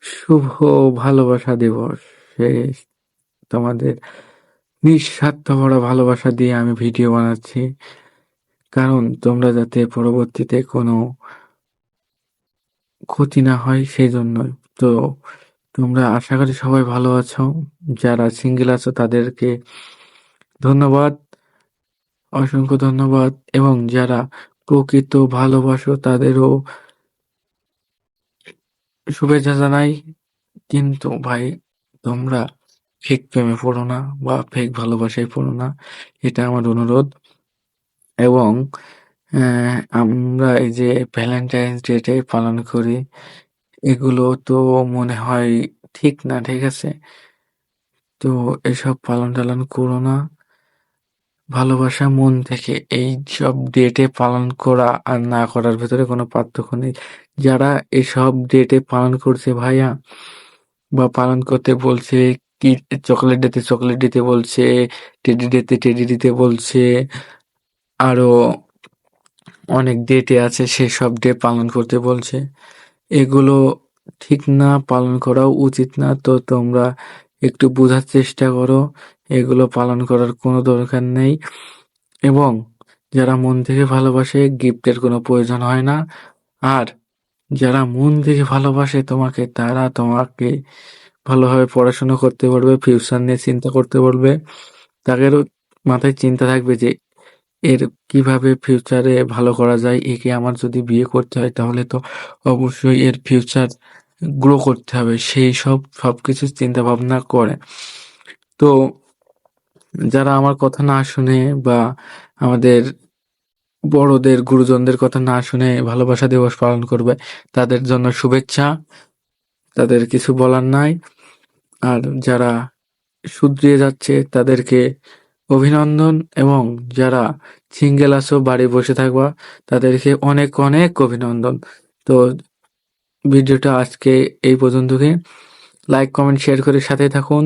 শুভ ভালোবাসা দিবস। সে তোমাদের নিঃস্বার্থ ভরা ভালোবাসা দিয়ে আমি ভিডিও বানাচ্ছি। কারণ তোমরা যাতে পরবর্তীতে কোনো ক্ষতি না হয় সেজন্যই। তো তোমরা আশা করি সবাই ভালো আছো। যারা সিঙ্গেল আছো তাদেরকে ধন্যবাদ, অসংখ্য ধন্যবাদ এবং যারা প্রকৃত ভালোবাসো তাদেরও শুভেচ্ছা জানাই। কিন্তু ভাই তোমরা ফেক প্রেমে পড়ো না বা ফেক ভালোবাসায় পড়ো না। এটা আমার অনুরোধ। এবং আমরা এই যে ভ্যালেন্টাইন্স ডেটা পালন করি, এগুলো তো মনে হয় ঠিক না, ঠিক আছে? তো এসব পালন-টালন করো না। ভালোবাসা মন থেকে এইসব ডেটে পালন করা আর না করার ভেতরে কোনো পার্থক্য নেই। যারা এসব ডেটে পালন করছে ভাইয়া বা পালন করতে বলছে, কি চকোলেট ডেতে চকোলেট দিতে বলছে, টেডি ডেতে টেডি দিতে বলছে, আরো অনেক ডেটে আছে সেসব ডে পালন করতে বলছে। এগুলো ঠিক না, পালন করাও উচিত না। তো তোমরা একটু বোঝার চেষ্টা করো। এগুলো পালন করার কোনো দরকার নেই। এবং যারা মন থেকে ভালোবাসে গিফটের কোনো প্রয়োজন হয় না। আর যারা মন থেকে ভালোবাসে তোমাকে তারা তোমাকে ভালোভাবে পড়াশোনা করতে বলবে, ফিউচার নিয়ে চিন্তা করতে বলবে। তাদেরও মাথায় চিন্তা থাকবে যে এর কিভাবে ফিউচারে ভালো করা যায়। একে আমার যদি বিয়ে করতে হয় তাহলে তো অবশ্যই এর ফিউচার গ্রো করতে হবে। সেই সবকিছু চিন্তা ভাবনা করে। তো যারা আমার কথা না শুনে বা আমাদের বড়দের গুরুজনদের কথা না শুনে ভালোবাসা দিবস পালন করবে তাদের জন্য শুভেচ্ছা। তাদের কিছু বলার নাই। আর যারা শুধরিয়ে যাচ্ছে তাদেরকে অভিনন্দন এবং যারা সিঙ্গেল আছো বাড়ি বসে থাকবা তাদেরকে অনেক অনেক অভিনন্দন। তো ভিডিওটা আজকে এই পর্যন্তই। লাইক, কমেন্ট, শেয়ার করে সাথে থাকুন।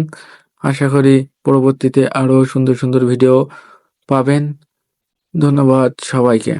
আশা করি পরবর্তীতে আরো সুন্দর সুন্দর ভিডিও পাবেন। ধন্যবাদ সবাইকে।